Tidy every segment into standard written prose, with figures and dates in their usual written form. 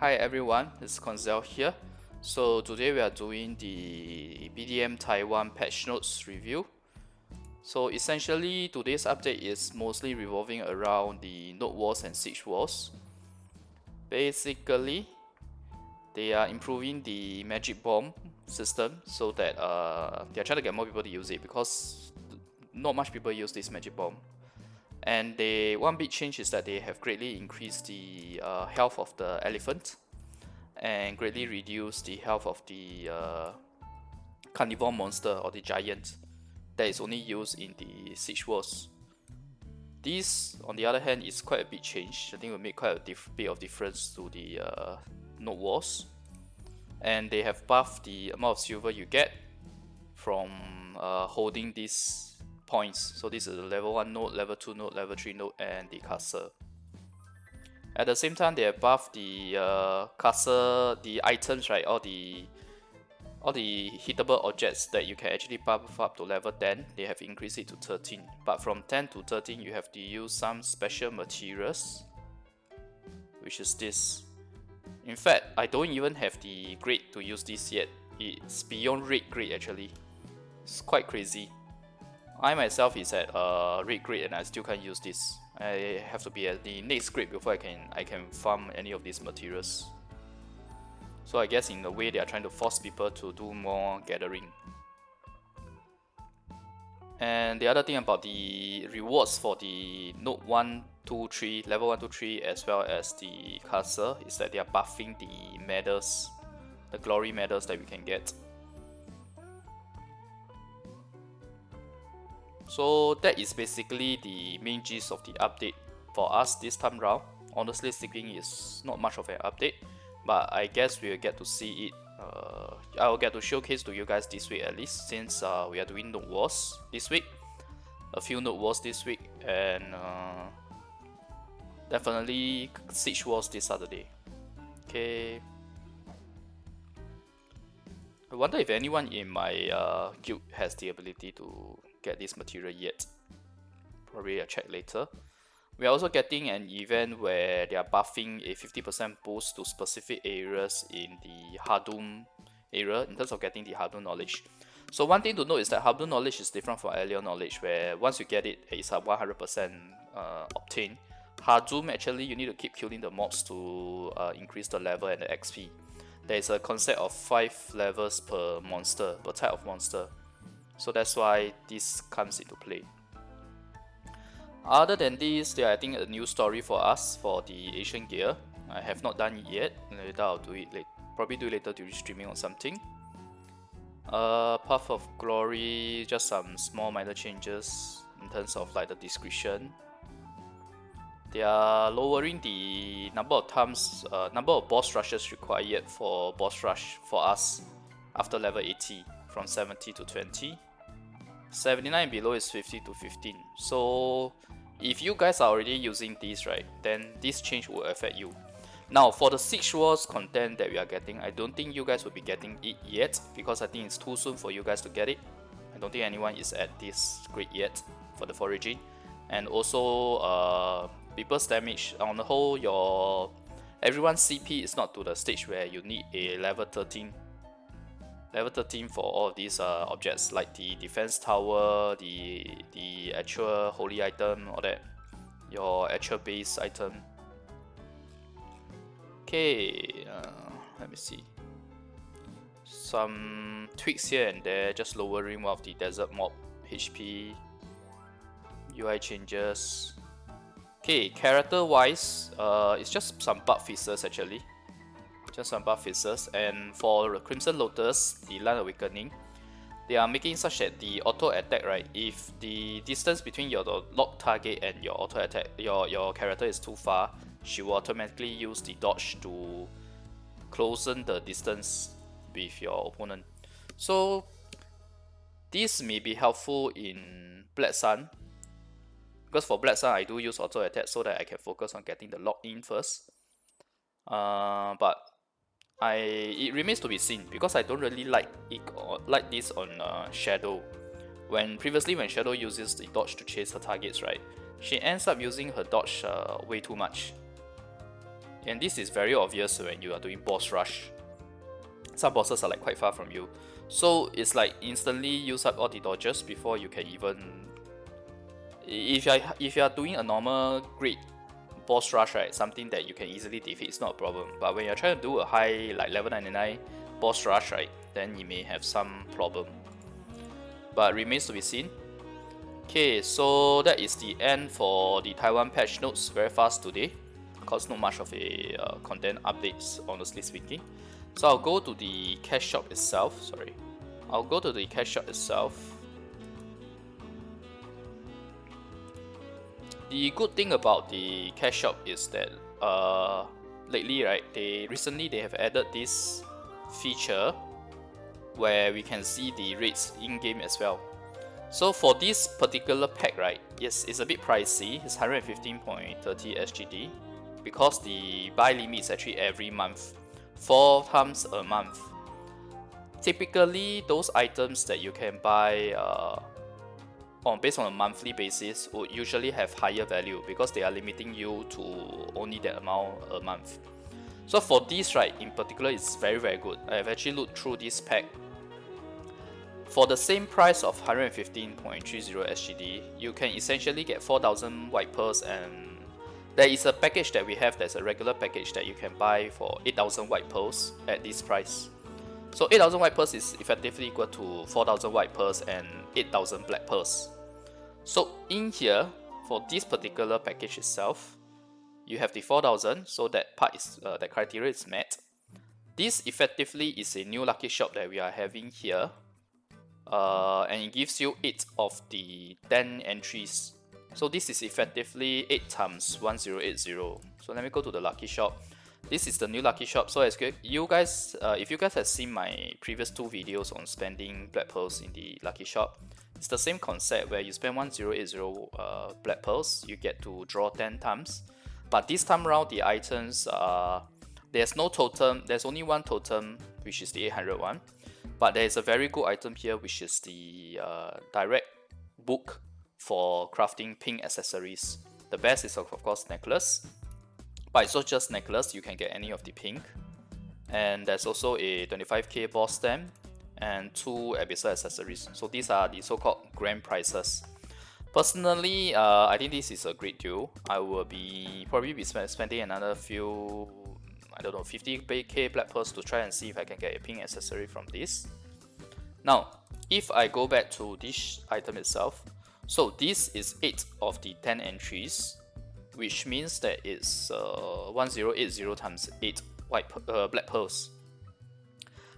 Hi everyone, it's Koinzell here. So today we are doing the BDM Taiwan patch notes review. So essentially today's update is mostly revolving around the node wars and siege wars. Basically, they are improving the magic bomb system so that they are trying to get more people to use it because not much people use this magic bomb. And one big change is that they have greatly increased the health of the elephant and greatly reduce the health of the carnivore monster or the giant that is only used in the siege wars. This, on the other hand, is quite a big change. I think it will make quite a bit of difference to the node wars. And they have buffed the amount of silver you get from holding these points. So this is the level 1 node, level 2 node, level 3 node, and the castle. At the same time, they have buffed the castle, the items, right? All the hittable objects that you can actually buff up to level 10. They have increased it to 13. But from 10 to 13, you have to use some special materials, which is this. In fact, I don't even have the grade to use this yet. It's beyond red grade actually. It's quite crazy. I myself is at red grade and I still can't use this. I have to be at the next grade before I can farm any of these materials. So I guess in a way they are trying to force people to do more gathering. And the other thing about the rewards for the node 1, 2, 3, level 1, 2, 3 as well as the castle is that they are buffing the medals, the glory medals that we can get. So that is basically the main gist of the update for us this time round. Honestly speaking, it's not much of an update, but I guess we'll get to see it. I'll get to showcase to you guys this week at least, since we are doing node wars this week, a few node wars this week, and definitely siege wars this Saturday. Okay. I wonder if anyone in my guild has the ability to get this material yet. Probably I'll check later. We are also getting an event where they are buffing a 50% boost to specific areas in the Hardum area in terms of getting the Hardum knowledge. So one thing to note is that Hardum knowledge is different from Alien knowledge, where once you get it, it's a 100% obtained. Hardum actually you need to keep killing the mobs to increase the level and the XP. There is a concept of 5 levels per monster, per type of monster. So that's why this comes into play. Other than this, there I think a new story for us for the Asian gear. I have not done it yet. Later I'll do it. Probably do it later during streaming or something. Path of Glory, just some small minor changes in terms of like the description. They are lowering the number of times, number of boss rushes required for boss rush for us after level 80 from 70 to 20. 79 and below is 50 to 15. So if you guys are already using these, right, then this change will affect you. Now for the siege wars content that we are getting, I don't think you guys will be getting it yet because I think it's too soon for you guys to get it. I don't think anyone is at this grade yet for the foraging. And also people's damage on the whole, everyone's CP is not to the stage where you need a level 13 for all of these objects like the defense tower, the actual holy item, all that, your actual base item. Okay, let me see. Some tweaks here and there, just lowering one of the desert mob HP, UI changes. Okay, character wise, it's just some bug fixes actually. Just some buff fixes. And for Crimson Lotus, the Land Awakening, they are making such that the auto attack, right, if the distance between your lock target and your auto attack, your character is too far, she will automatically use the dodge to closen the distance with your opponent. So this may be helpful in Black Sun, because for Black Sun I do use auto attack so that I can focus on getting the lock in first. But it remains to be seen because I don't really like this on Shadow. Previously when Shadow uses the dodge to chase her targets, right, she ends up using her dodge way too much. And this is very obvious when you are doing boss rush. Some bosses are like quite far from you, so it's like instantly use up all the dodges before you can even. If you are doing a normal great boss rush, right, something that you can easily defeat, it's not a problem. But when you're trying to do a high like level 99 boss rush, right, then you may have some problem. But remains to be seen. Okay, so that is the end for the Taiwan patch notes. Very fast today, because not much of a content updates, honestly speaking. So I'll go to the cash shop itself. Sorry, I'll go to the cash shop itself. The good thing about the cash shop is that lately, right, they have added this feature where we can see the rates in game as well. So for this particular pack, right, yes, it's a bit pricey. It's 115.30 SGD because the buy limit is actually every month, 4 times a month. Typically, those items that you can buy based on a monthly basis would usually have higher value because they are limiting you to only that amount a month. So for this, right, in particular, it's very, very good. I have actually looked through this pack. For the same price of 115.30 SGD, you can essentially get 4,000 white pearls, and there is a package that we have that's a regular package that you can buy for 8,000 white pearls at this price. So 8,000 white pearls is effectively equal to 4,000 white pearls and 8,000 black pearls. So in here, for this particular package itself, you have the 4,000, so that part is that criteria is met. This effectively is a new lucky shop that we are having here. And it gives you 8 of the 10 entries. So this is effectively 8 times 1080. So let me go to the lucky shop. This is the new lucky shop. So as you guys, if you guys have seen my previous 2 videos on spending black pearls in the lucky shop, it's the same concept where you spend 1080 black pearls, you get to draw 10 times. But this time around, the items there's no totem. There's only one totem, which is the 800 one. But there is a very good item here, which is the direct book for crafting pink accessories. The best is of course necklace, but it's not just necklace, you can get any of the pink. And there's also a 25k boss stamp and 2 abyssal accessories. So these are the so-called grand prizes. Personally, I think this is a great deal. I will probably be spending another few, I don't know, 50k black pearls to try and see if I can get a pink accessory from this. Now, if I go back to this item itself, so this is 8 of the 10 entries, which means that it's 1080 times 8 black pearls.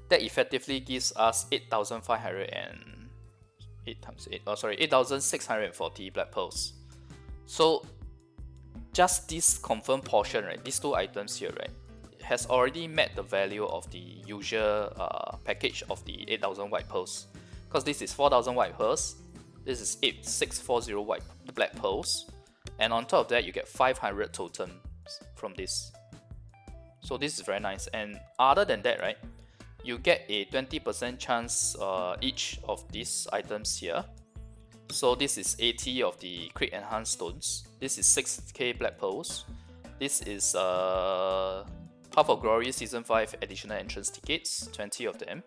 That effectively gives us 8,640 black pearls. So just this confirmed portion, right, these 2 items here, right, has already met the value of the usual package of the 8,000 white pearls, because this is 4,000 white pearls, this is 8,640 black pearls, and on top of that you get 500 totems from this. So this is very nice. And other than that, right, you get a 20% chance each of these items here. So this is 80 of the crit enhanced stones, this is 6k black pearls, this is Path of Glory Season 5 additional entrance tickets, 20 of them,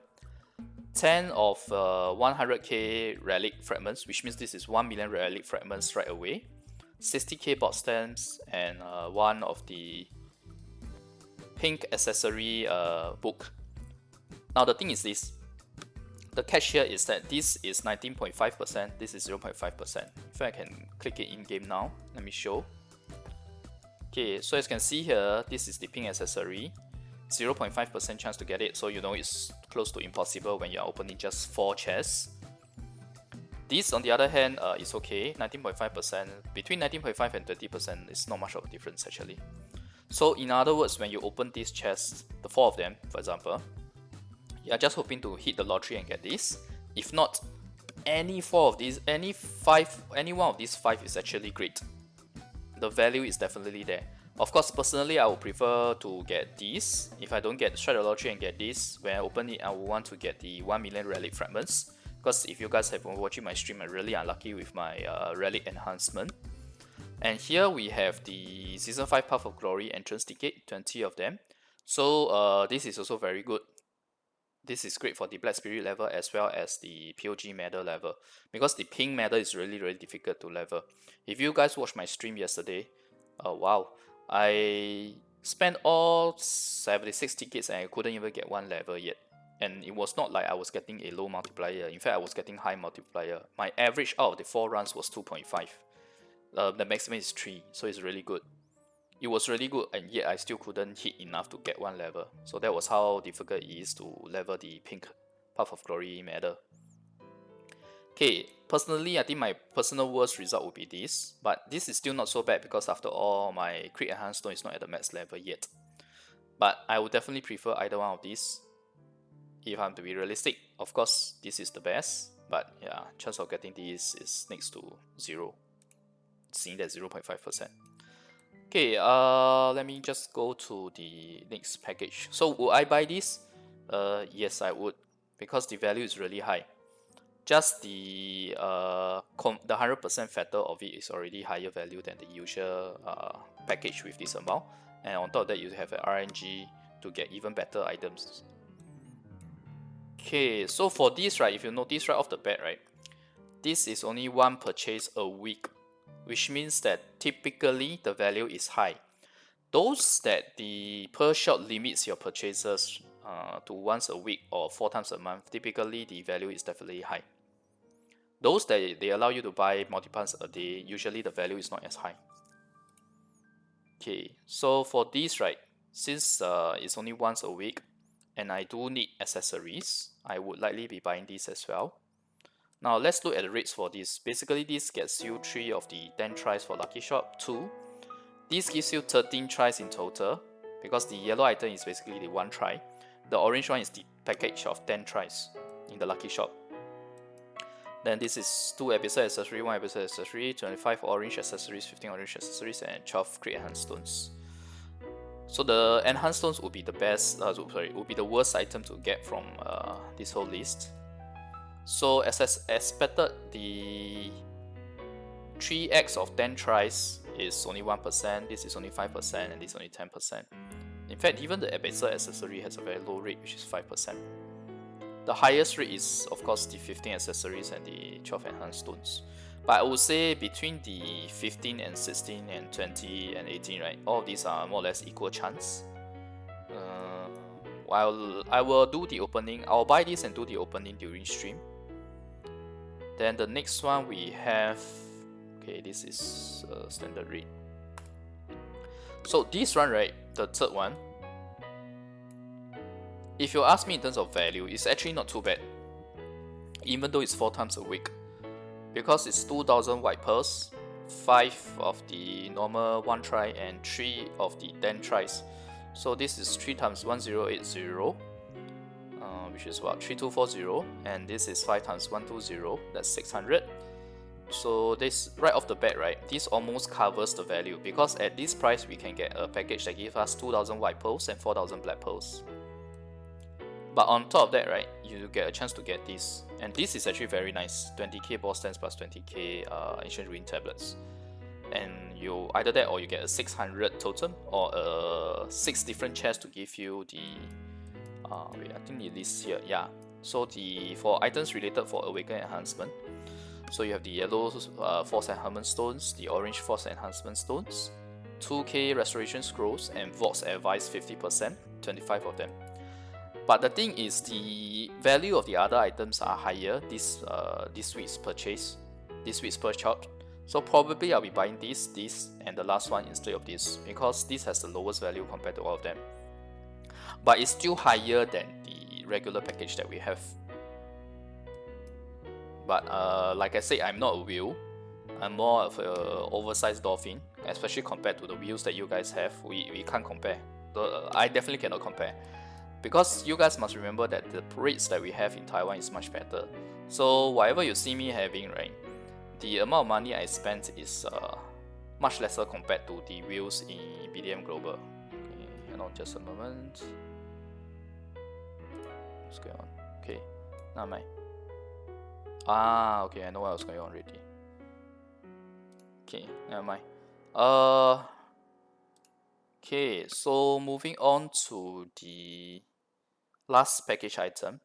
10 of 100k relic fragments, which means this is 1 million relic fragments right away, 60k bot stamps, and 1 of the pink accessory book. Now the thing is this, the catch here is that this is 19.5%, this is 0.5%. If I can click it in game now, let me show. Okay, so as you can see here, this is the pink accessory, 0.5% chance to get it, so you know it's close to impossible when you're opening just 4 chests. This on the other hand is okay, 19.5%, between 19.5 and 30% is not much of a difference actually. So in other words, when you open these chests, the 4 of them for example, you are just hoping to hit the lottery and get this. If not, any 4 of these, any one of these 5 is actually great. The value is definitely there. Of course, personally, I would prefer to get these. If I don't get strike the lottery and get this, when I open it, I will want to get the 1 million relic fragments. Because if you guys have been watching my stream, I'm really unlucky with my relic enhancement. And here we have the Season 5 Path of Glory entrance ticket, 20 of them. So this is also very good. This is great for the Black Spirit level as well as the POG medal level, because the pink medal is really difficult to level. If you guys watched my stream yesterday, wow, I spent all 76 tickets and I couldn't even get one level yet. And it was not like I was getting a low multiplier. In fact, I was getting high multiplier. My average out of the 4 runs was 2.5. The maximum is 3, so it's really good. It was really good, and yet I still couldn't hit enough to get one level. So that was how difficult it is to level the pink Path of Glory medal. Okay, personally, I think my personal worst result would be this, but this is still not so bad because after all, my crit enhanced stone is not at the max level yet. But I would definitely prefer either one of these. If I'm to be realistic, of course, this is the best, but yeah, chance of getting this is next to 0, seeing that 0.5%. Okay, let me just go to the next package. So would I buy this? Yes, I would, because the value is really high. Just the 100% factor of it is already higher value than the usual package with this amount, and on top of that you have an RNG to get even better items. Okay, so for this, right, if you notice right off the bat, right, this is only one purchase a week, which means that typically the value is high. Those that the per shot limits your purchases to once a week or 4 times a month, typically the value is definitely high. Those that they allow you to buy multiples a day, usually the value is not as high. Okay, so for this, right, since it's only once a week and I do need accessories, I would likely be buying this as well. Now let's look at the rates for this. Basically, this gets you 3 of the 10 tries for Lucky Shop, 2. This gives you 13 tries in total, because the yellow item is basically the 1 try. The orange one is the package of 10 tries in the Lucky Shop. Then this is 2 episode accessory, 1 episode accessory, 25 orange accessories, 15 orange accessories, and 12 crit enhanced stones. So the enhanced stones would be the best, would be the worst item to get from this whole list. So as expected, the 3x of 10 tries is only 1%, this is only 5%, and this is only 10%. In fact, even the Abyssal accessory has a very low rate, which is 5%. The highest rate is, of course, the 15 accessories and the 12 enhanced stones. But I would say between the 15 and 16 and 20 and 18, right, all of these are more or less equal chance. While I will do the opening, I'll buy this and do the opening during stream. Then the next one we have, okay, this is standard rate. So this one, right, the third one, if you ask me in terms of value, it's actually not too bad, even though it's 4 times a week, because it's 2000 white pearls, 5 of the normal 1 try, and 3 of the 10 tries. So this is 3 times 1080, which is what, 3240, and this is 5 times 120, that's 600. So this, right off the bat, right, this almost covers the value, because at this price we can get a package that gives us 2000 white pearls and 4000 black pearls. But on top of that, right, you get a chance to get this, and this is actually very nice, 20k boss stands plus 20k ancient ruin tablets, and you either that or you get a 600 totem or 6 different chests to give you the wait, I think it lists here, yeah. So for items related for awaken enhancement, so you have the yellow force enhancement stones, the orange force enhancement stones, 2k restoration scrolls, and Vox advice 50%, 25 of them. But the thing is, the value of the other items are higher this week's purchase, this week's purchase. So probably I'll be buying this, and the last one instead of this, because this has the lowest value compared to all of them. But it's still higher than the regular package that we have. But like I said, I'm not a whale. I'm more of an oversized dolphin, especially compared to the wheels that you guys have. We can't compare. I definitely cannot compare. Because you guys must remember that the rates that we have in Taiwan is much better. So whatever you see me having, right, the amount of money I spent is much lesser compared to the wheels in BDM Global. Okay, hang on just a moment. What's going on? Okay, never mind. Okay, I know what was going on already. Okay, never mind. Okay, so moving on to the last package item.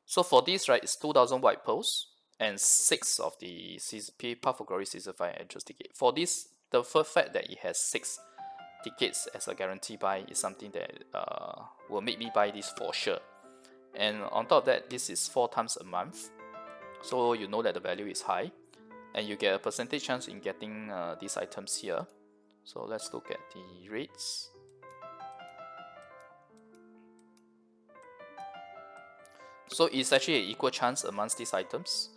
So for this, right, it's 2,000 white pearls and 6 of the CCP Path of Glory Season 5 entrance ticket. For this, the first fact that it has 6 tickets as a guarantee buy is something that will make me buy this for sure. And on top of that, this is 4 times a month, so you know that the value is high, and you get a percentage chance in getting these items here. So let's look at the rates. So it's actually an equal chance amongst these items.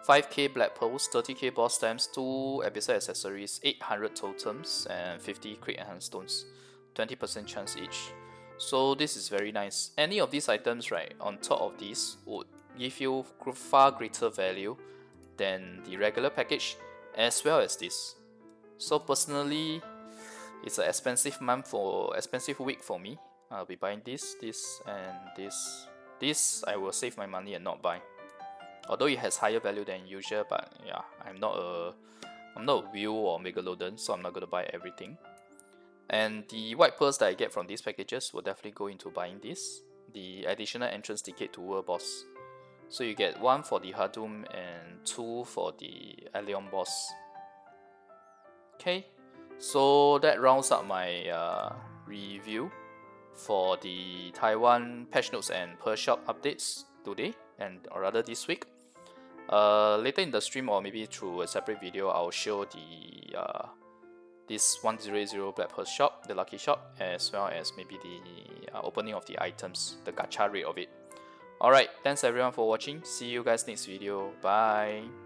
5k black pearls, 30k boss stamps, 2 episode accessories, 800 totems, and 50 crit enhanced stones. 20% chance each. So this is very nice. Any of these items, right, on top of this would give you far greater value than the regular package, as well as this. So personally, it's an expensive week for me. I'll be buying this, and this. This I will save my money and not buy. Although it has higher value than usual, but yeah, I'm not a wheel or megalodon, so I'm not gonna buy everything. And the white pearls that I get from these packages will definitely go into buying this. The additional entrance ticket to World Boss. So you get 1 for the Hadum and 2 for the Allion Boss. Okay, so that rounds up my review for the Taiwan patch notes and Pearl Shop updates today, or rather this week. Later in the stream, or maybe through a separate video, I'll show the this 100 Black Pearl shop, the lucky shop, as well as maybe the opening of the items, the gacha rate of it. Alright, thanks everyone for watching. See you guys next video. Bye.